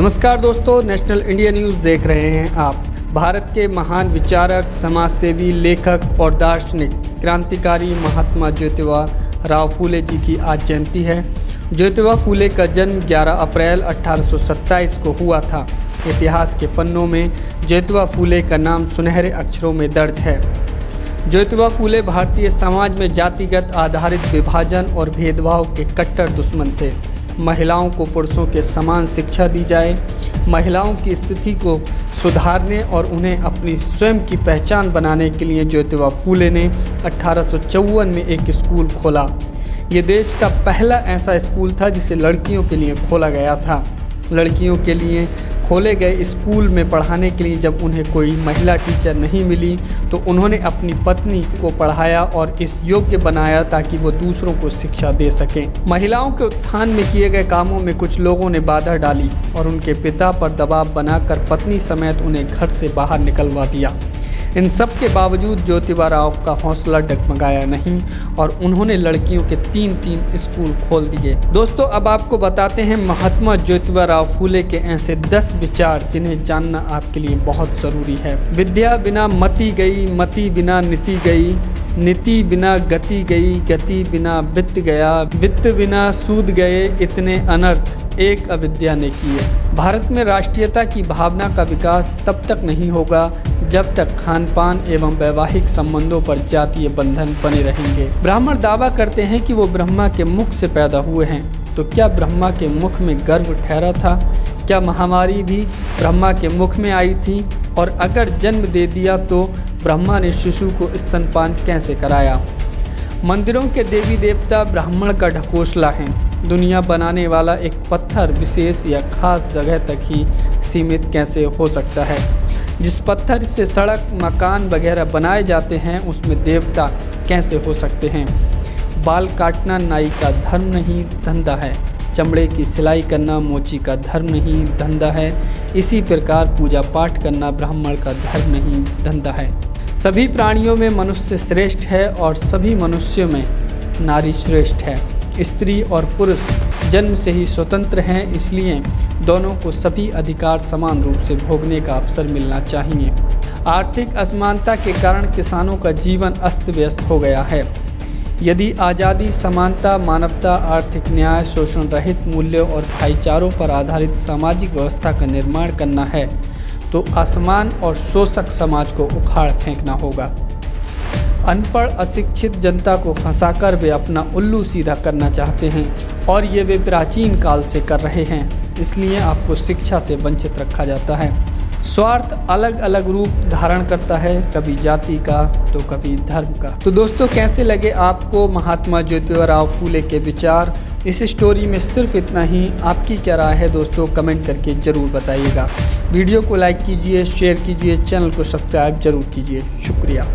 नमस्कार दोस्तों, national India news देख रहे हैं आप। भारत के महान विचारक, समाजसेवी, लेखक और दार्शनिक क्रांतिकारी महात्मा ज्योतिबा राव फूले जी की आज जयंती है। ज्योतिबा फूले का जन्म 11 अप्रैल 1827 को हुआ था। इतिहास के पन्नों में ज्योतिबा फूले का नाम सुनहरे अक्षरों में दर्ज है। ज्योतिबा फूले भारतीय समाज में जातिगत आधारित विभाजन और भेदभाव के कट्टर दुश्मन थे। महिलाओं को पुरुषों के समान शिक्षा दी जाए, महिलाओं की स्थिति को सुधारने और उन्हें अपनी स्वयं की पहचान बनाने के लिए ज्योतिबा फूले ने 1854 में एक स्कूल खोला। ये देश का पहला ऐसा स्कूल था जिसे लड़कियों के लिए खोला गया था। लड़कियों के लिए खोले गए स्कूल में पढ़ाने के लिए जब उन्हें कोई महिला टीचर नहीं मिली तो उन्होंने अपनी पत्नी को पढ़ाया और इस योग्य बनाया ताकि वो दूसरों को शिक्षा दे सकें। महिलाओं के उत्थान में किए गए कामों में कुछ लोगों ने बाधा डाली और उनके पिता पर दबाव बनाकर पत्नी समेत उन्हें घर से बाहर निकलवा दिया। इन सब के बावजूद ज्योतिबा राव का हौसला डगमगाया नहीं और उन्होंने लड़कियों के 3 स्कूल खोल दिए। दोस्तों, अब आपको बताते हैं महात्मा ज्योतिबा राव फूले के ऐसे 10 विचार जिन्हें जानना आपके लिए बहुत ज़रूरी है। विद्या बिना मति गई, मति बिना नीति गई, नीति बिना गति गई, गति बिना वित्त गया, वित्त बिना सूद गए, इतने अनर्थ एक अविद्या ने किए। भारत में राष्ट्रीयता की भावना का विकास तब तक नहीं होगा जब तक खान पान एवं वैवाहिक संबंधों पर जातीय बंधन बने रहेंगे। ब्राह्मण दावा करते हैं कि वो ब्रह्मा के मुख से पैदा हुए हैं, तो क्या ब्रह्मा के मुख में गर्भ ठहरा था? क्या महामारी भी ब्रह्मा के मुख में आई थी? और अगर जन्म दे दिया तो ब्रह्मा ने शिशु को स्तनपान कैसे कराया? मंदिरों के देवी देवता ब्राह्मण का ढकोसला है। दुनिया बनाने वाला एक पत्थर विशेष या खास जगह तक ही सीमित कैसे हो सकता है? जिस पत्थर से सड़क, मकान वगैरह बनाए जाते हैं उसमें देवता कैसे हो सकते हैं? बाल काटना नाई का धर्म नहीं, धंधा है। चमड़े की सिलाई करना मोची का धर्म नहीं, धंधा है। इसी प्रकार पूजा पाठ करना ब्राह्मण का धर्म नहीं, धंधा है। सभी प्राणियों में मनुष्य श्रेष्ठ है और सभी मनुष्यों में नारी श्रेष्ठ है। स्त्री और पुरुष जन्म से ही स्वतंत्र हैं, इसलिए दोनों को सभी अधिकार समान रूप से भोगने का अवसर मिलना चाहिए। आर्थिक असमानता के कारण किसानों का जीवन अस्त व्यस्त हो गया है। यदि आज़ादी, समानता, मानवता, आर्थिक न्याय, शोषण रहित मूल्यों और भाईचारों पर आधारित सामाजिक व्यवस्था का निर्माण करना है तो असमान और शोषक समाज को उखाड़ फेंकना होगा। अनपढ़ अशिक्षित जनता को फंसाकर वे अपना उल्लू सीधा करना चाहते हैं और ये वे प्राचीन काल से कर रहे हैं। इसलिए आपको शिक्षा से वंचित रखा जाता है। स्वार्थ अलग अलग रूप धारण करता है, कभी जाति का तो कभी धर्म का। तो दोस्तों, कैसे लगे आपको महात्मा ज्योतिबा राव फूले के विचार? इस स्टोरी में सिर्फ इतना ही। आपकी क्या राय है दोस्तों? कमेंट करके ज़रूर बताइएगा। वीडियो को लाइक कीजिए, शेयर कीजिए, चैनल को सब्सक्राइब जरूर कीजिए। शुक्रिया।